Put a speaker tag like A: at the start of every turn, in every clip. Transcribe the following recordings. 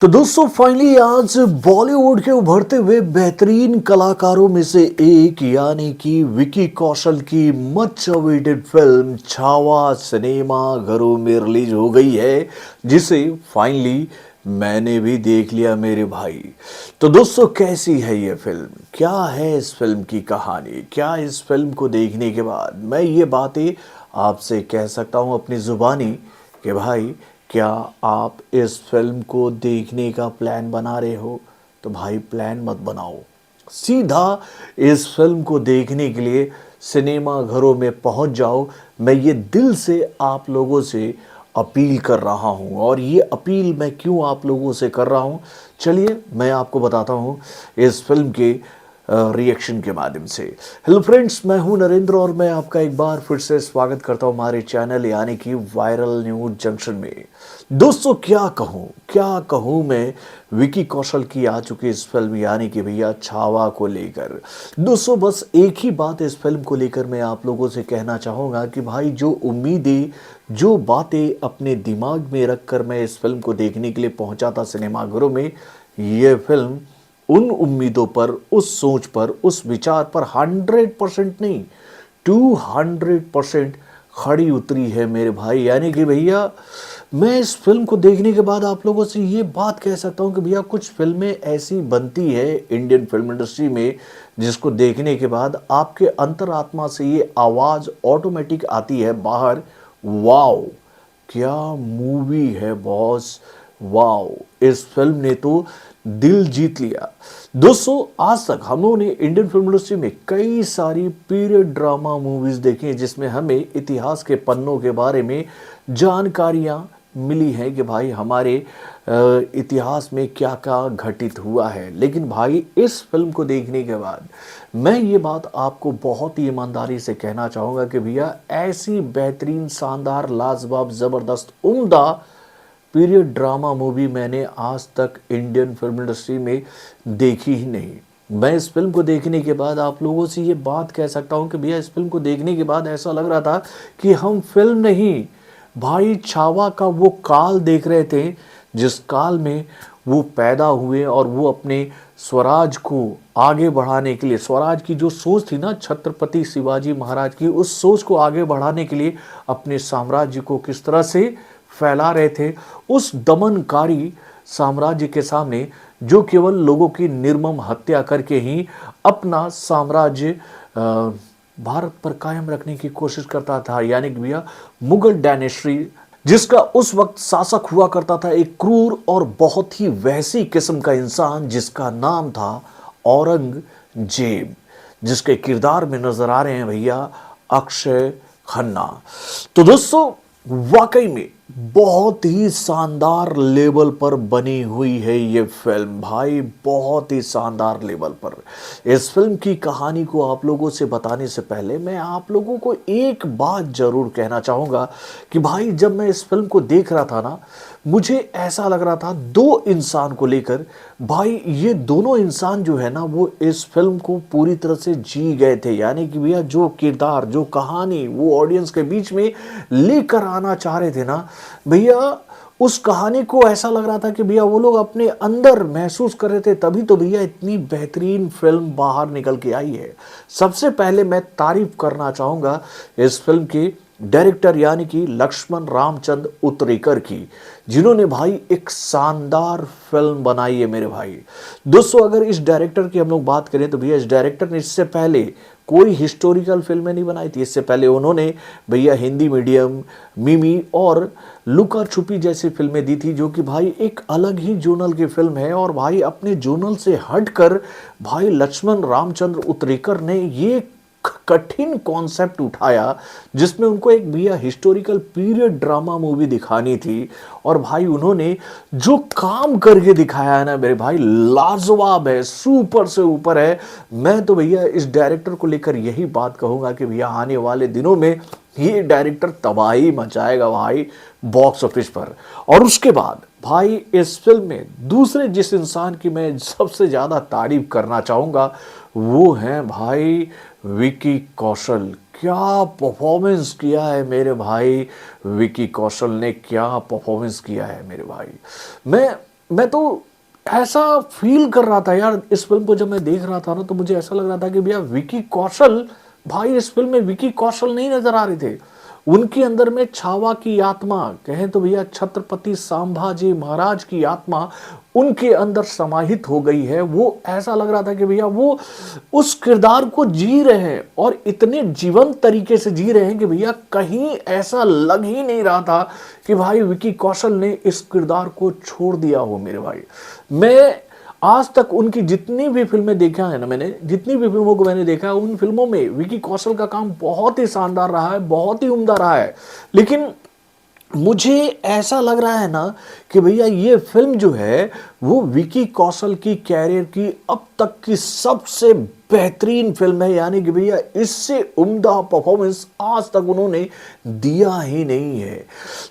A: तो दोस्तों फाइनली आज बॉलीवुड के उभरते हुए बेहतरीन कलाकारों में से एक यानी कि विकी कौशल की much awaited film Chhaava cinema घरों में रिलीज हो गई है, जिसे फाइनली मैंने भी देख लिया मेरे भाई। तो दोस्तों कैसी है ये फिल्म, क्या है इस फिल्म की कहानी, क्या इस फिल्म को देखने के बाद मैं ये बातें आपसे कह सकता हूँ अपनी जुबानी कि भाई क्या आप इस फिल्म को देखने का प्लान बना रहे हो? तो भाई प्लान मत बनाओ, सीधा इस फिल्म को देखने के लिए सिनेमा घरों में पहुंच जाओ। मैं ये दिल से आप लोगों से अपील कर रहा हूं, और ये अपील मैं क्यों आप लोगों से कर रहा हूं, चलिए मैं आपको बताता हूं इस फिल्म के रिएक्शन के माध्यम से। हेलो फ्रेंड्स, मैं हूं नरेंद्र और मैं आपका एक बार फिर से स्वागत करता हूं हमारे चैनल यानी कि वायरल न्यूज जंक्शन में। दोस्तों क्या कहूं मैं विकी कौशल की आ चुकी इस फिल्म यानी कि भैया छावा को लेकर। दोस्तों बस एक ही बात इस फिल्म को लेकर मैं आप लोगों से कहना चाहूँगा कि भाई जो उम्मीदें, जो बातें अपने दिमाग में रखकर मैं इस फिल्म को देखने के लिए पहुंचा था सिनेमाघरों में, ये फिल्म उन उम्मीदों पर, उस सोच पर, उस विचार पर 100% नहीं 200% खड़ी उतरी है मेरे भाई। यानी कि भैया मैं इस फिल्म को देखने के बाद आप लोगों से ये बात कह सकता हूँ कि भैया कुछ फिल्में ऐसी बनती है इंडियन फिल्म इंडस्ट्री में जिसको देखने के बाद आपके अंतरात्मा से ये आवाज़ ऑटोमेटिक आती है बाहर, वाओ क्या मूवी है बॉस, वाओ इस फिल्म ने तो दिल जीत लिया। दोस्तों आज तक हम लोगों ने इंडियन फिल्म इंडस्ट्री में कई सारी पीरियड ड्रामा मूवीज देखी हैं जिसमें हमें इतिहास के पन्नों के बारे में जानकारियां मिली हैं कि भाई हमारे इतिहास में क्या क्या घटित हुआ है। लेकिन भाई इस फिल्म को देखने के बाद मैं ये बात आपको बहुत ही ईमानदारी से कहना चाहूँगा कि भैया ऐसी बेहतरीन शानदार लाजवाब ज़बरदस्त उम्दा पीरियड ड्रामा मूवी मैंने आज तक इंडियन फिल्म इंडस्ट्री में देखी ही नहीं। मैं इस फिल्म को देखने के बाद आप लोगों से ये बात कह सकता हूँ कि भैया इस फिल्म को देखने के बाद ऐसा लग रहा था कि हम फिल्म नहीं भाई छावा का वो काल देख रहे थे जिस काल में वो पैदा हुए और वो अपने स्वराज को आगे बढ़ाने के लिए, स्वराज की जो सोच थी ना छत्रपति शिवाजी महाराज की, उस सोच को आगे बढ़ाने के लिए अपने साम्राज्य को किस तरह से फैला रहे थे उस दमनकारी साम्राज्य के सामने जो केवल लोगों की निर्मम हत्या करके ही अपना साम्राज्य भारत पर कायम रखने की कोशिश करता था। यानी कि भैया मुगल डायनेस्टी जिसका उस वक्त शासक हुआ करता था एक क्रूर और बहुत ही वैसी किस्म का इंसान जिसका नाम था औरंगजेब, जिसके किरदार में नजर आ रहे हैं भैया अक्षय खन्ना। तो दोस्तों वाकई में बहुत ही शानदार लेवल पर बनी हुई है ये फिल्म भाई, बहुत ही शानदार लेवल पर। इस फिल्म की कहानी को आप लोगों से बताने से पहले मैं आप लोगों को एक बात जरूर कहना चाहूँगा कि भाई जब मैं इस फिल्म को देख रहा था ना, मुझे ऐसा लग रहा था दो इंसान को लेकर, भाई ये दोनों इंसान जो है ना वो इस फिल्म को पूरी तरह से जी गए थे। यानी कि भैया जो किरदार, जो कहानी वो ऑडियंस के बीच में लेकर आना चाह रहे थे ना भैया, उस कहानी को ऐसा लग रहा था कि भैया वो लोग अपने अंदर महसूस कर रहे थे, तभी तो भैया इतनी बेहतरीन फिल्म बाहर निकल के आई है। सबसे पहले मैं तारीफ करना चाहूँगा इस फिल्म के डायरेक्टर यानी कि लक्ष्मण रामचंद्र उतरेकर की, जिन्होंने भाई एक शानदार फिल्म बनाई है मेरे भाई। दोस्तों अगर इस डायरेक्टर की हम लोग बात करें तो भैया इस डायरेक्टर ने इससे पहले कोई हिस्टोरिकल फिल्में नहीं बनाई थी। इससे पहले उन्होंने भैया हिंदी मीडियम, मिमी और लुका छुपी जैसी फिल्में दी थी जो कि भाई एक अलग ही जोनल की फिल्म है। और भाई अपने जोनल से हटकर भाई लक्ष्मण रामचंद्र उतरेकर ने ये कठिन कॉन्सेप्ट उठाया जिसमें उनको एक भैया हिस्टोरिकल पीरियड ड्रामा मूवी दिखानी थी। और भाई उन्होंने जो काम करके दिखाया है ना मेरे भाई, लाजवाब है, सुपर से ऊपर है। मैं तो भैया इस डायरेक्टर को लेकर यही बात कहूंगा कि भैया आने वाले दिनों में ये डायरेक्टर तबाही मचाएगा भाई बॉक्स ऑफिस पर। और उसके बाद भाई इस फिल्म में दूसरे जिस इंसान की मैं सबसे ज़्यादा तारीफ करना चाहूँगा वो है भाई विकी कौशल। क्या परफॉर्मेंस किया है मेरे भाई, विकी कौशल ने क्या परफॉर्मेंस किया है मेरे भाई। मैं मैं तो ऐसा फील कर रहा था यार, इस फिल्म को जब मैं देख रहा था ना, तो मुझे ऐसा लग रहा था कि भैया विकी कौशल, भाई इस फिल्म में विकी कौशल नहीं नजर आ रहे थे। उनके अंदर में छावा की आत्मा, कहें तो भैया छत्रपति संभाजी महाराज की आत्मा उनके अंदर समाहित हो गई है। वो ऐसा लग रहा था कि भैया वो उस किरदार को जी रहे हैं, और इतने जीवंत तरीके से जी रहे हैं कि भैया कहीं ऐसा लग ही नहीं रहा था कि भाई विकी कौशल ने इस किरदार को छोड़ दिया हो मेरे भाई। मैं आज तक उनकी जितनी भी फिल्में देखा है ना, मैंने जितनी भी फिल्मों को मैंने देखा है, उन फिल्मों में विकी कौशल का काम बहुत ही शानदार रहा है, बहुत ही उम्दा रहा है। लेकिन मुझे ऐसा लग रहा है ना कि भैया ये फिल्म जो है वो विकी कौशल की कैरियर की अब तक की सबसे बेहतरीन फिल्म है। यानी कि भैया इससे उम्दा परफॉर्मेंस आज तक उन्होंने दिया ही नहीं है।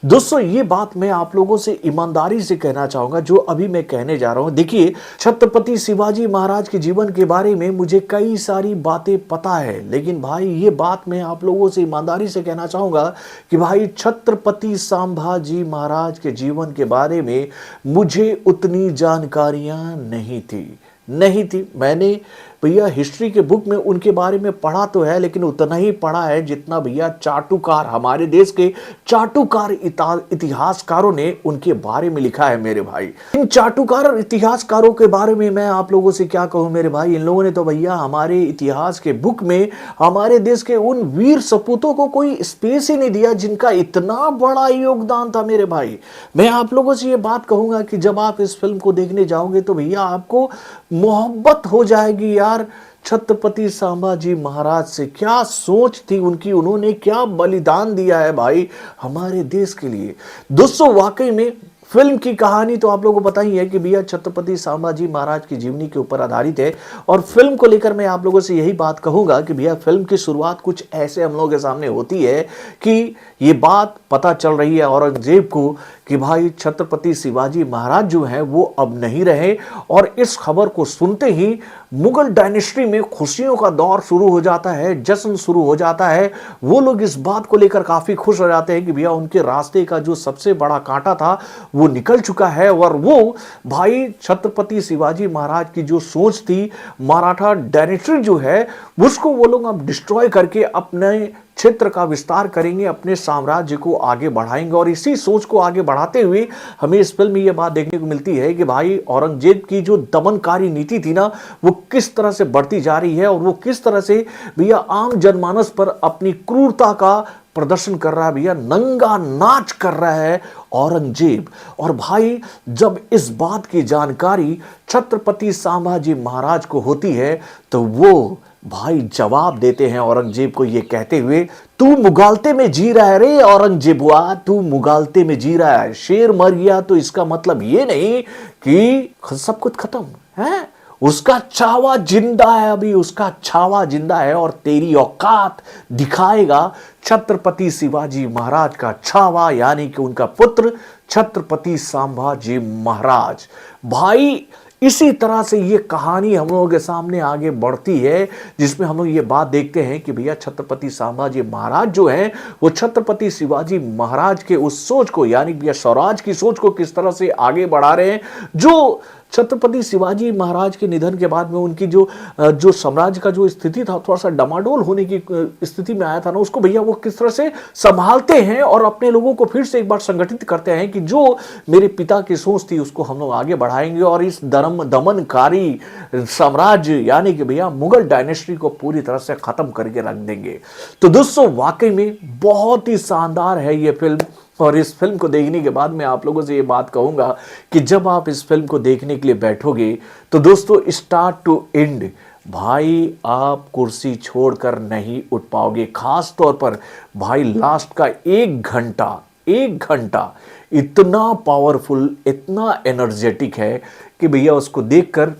A: दोस्तों ये बात मैं आप लोगों से ईमानदारी से कहना चाहूंगा, जो अभी मैं कहने जा रहा हूं। देखिए, छत्रपति शिवाजी महाराज के जीवन के बारे में मुझे कई सारी बातें पता है, लेकिन भाई ये बात मैं आप लोगों से ईमानदारी से कहना चाहूंगा कि भाई छत्रपति संभाजी महाराज के जीवन के बारे में मुझे उतनी जानकारियां नहीं थी। मैंने भैया हिस्ट्री के बुक में उनके बारे में पढ़ा तो है, लेकिन उतना ही पढ़ा है जितना भैया चाटुकार, हमारे देश के चाटुकार इतिहासकारों ने उनके बारे में लिखा है मेरे भाई। इन चाटुकार और इतिहासकारों के बारे में मैं आप लोगों से क्या कहूं मेरे भाई। इन लोगों ने तो भैया हमारे इतिहास के बुक में हमारे देश के उन वीर सपूतों को कोई स्पेस ही नहीं दिया जिनका इतना बड़ा योगदान था मेरे भाई। मैं आप लोगों से ये बात कहूंगा कि जब आप इस फिल्म को देखने जाओगे तो भैया आपको मोहब्बत हो जाएगी यार छत्रपति संभाजी महाराज से। क्या सोच थी उनकी, उन्होंने क्या बलिदान दिया है भाई हमारे देश के लिए। दोस्तों वाकई में फिल्म की कहानी तो आप लोगों को पता ही है कि भैया छत्रपति संभाजी महाराज की जीवनी के ऊपर आधारित है। और फिल्म को लेकर मैं आप लोगों से यही बात कहूंगा कि भैया फिल्म की शुरुआत कुछ ऐसे हम लोगों के सामने होती है कि ये बात पता चल रही है औरंगजेब को कि भाई छत्रपति शिवाजी महाराज जो हैं वो अब नहीं रहे। और इस खबर को सुनते ही मुगल डायनेस्टी में खुशियों का दौर शुरू हो जाता है, जश्न शुरू हो जाता है। वो लोग इस बात को लेकर काफी खुश हो जाते हैं कि भैया उनके रास्ते का जो सबसे बड़ा कांटा था वो निकल चुका है। और वो भाई छत्रपति शिवाजी महाराज की जो सोच थी, मराठा डायनेस्टी जो है उसको वो लोग अब डिस्ट्रॉय करके अपने क्षेत्र का विस्तार करेंगे, अपने साम्राज्य को आगे बढ़ाएंगे। और इसी सोच को आगे बढ़ाते हुए हमें इस फिल्म में यह बात देखने को मिलती है कि भाई औरंगजेब की जो दमनकारी नीति थी ना, वो किस तरह से बढ़ती जा रही है और वो किस तरह से भैया आम जनमानस पर अपनी क्रूरता का प्रदर्शन कर रहा है, भैया नंगा नाच कर रहा है औरंगजेब। और भाई जब इस बात की जानकारी छत्रपति संभाजी महाराज को होती है तो वो भाई जवाब देते हैं औरंगजेब को ये कहते हुए, तू मुगालते में जी रहा है रे औरंगजेबुआ, तू मुगालते में जी रहा है। शेर मर गया तो इसका मतलब ये नहीं कि सब कुछ खत्म है, उसका छावा जिंदा है, अभी उसका छावा जिंदा है और तेरी औकात दिखाएगा छत्रपति शिवाजी महाराज का छावा, यानी कि उनका पुत्र छत्रपति संभाजी महाराज। भाई इसी तरह से ये कहानी हम लोगों के सामने आगे बढ़ती है, जिसमें हम लोग ये बात देखते हैं कि भैया छत्रपति संभाजी महाराज जो है वो छत्रपति शिवाजी महाराज के उस सोच को, यानी भैया स्वराज की सोच को किस तरह से आगे बढ़ा रहे हैं। जो छत्रपति शिवाजी महाराज के निधन के बाद में उनकी जो साम्राज्य का जो स्थिति था, थोड़ा सा डमाडोल होने की स्थिति में आया था ना, उसको भैया वो किस तरह से संभालते हैं और अपने लोगों को फिर से एक बार संगठित करते हैं कि जो मेरे पिता की सोच थी उसको हम लोग आगे बढ़ाएंगे और इस दमनकारी साम्राज्य यानी कि भैया मुगल डायनेस्टी को पूरी तरह से खत्म करके रख देंगे। तो दोस्तों वाकई में बहुत ही शानदार है ये फिल्म। और इस फिल्म को देखने के बाद मैं आप लोगों से ये बात कहूंगा कि जब आप इस फिल्म को देखने के लिए बैठोगे तो दोस्तों स्टार्ट टू एंड भाई आप कुर्सी छोड़कर नहीं उठ पाओगे। खास तौर पर भाई लास्ट का एक घंटा इतना पावरफुल, इतना एनर्जेटिक है कि भैया उसको देखकर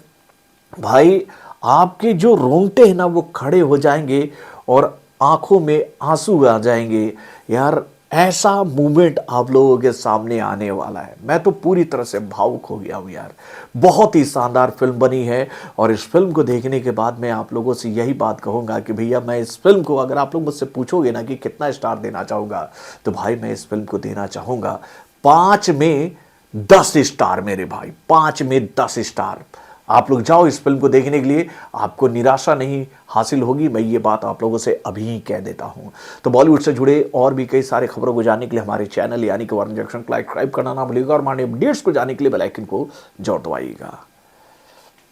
A: भाई आपके जो रोंगटे हैं ना वो खड़े हो जाएंगे और आंखों में आंसू आ जाएंगे। यार ऐसा मूवमेंट आप लोगों के सामने आने वाला है। मैं तो पूरी तरह से भावुक हो गया हूँ यार। बहुत ही शानदार फिल्म बनी है और इस फिल्म को देखने के बाद मैं आप लोगों से यही बात कहूँगा कि भैया मैं इस फिल्म को, अगर आप लोग मुझसे पूछोगे ना कि कितना स्टार देना चाहूँगा, तो भाई मैं इस फिल्म को देना चाहूँगा 5 में 10 स्टार मेरे भाई, 5 में 10 स्टार। आप लोग जाओ इस फिल्म को देखने के लिए, आपको निराशा नहीं हासिल होगी, मैं ये बात आप लोगों से अभी कह देता हूं। तो बॉलीवुड से जुड़े और भी कई सारे खबरों को जानने के लिए हमारे चैनल यानी कि वरुण जंक्शन को सब्सक्राइब करना ना भूलिएगा और हमारे अपडेट्स को जानने के लिए बेल आइकन को जरूर दबाइएगा।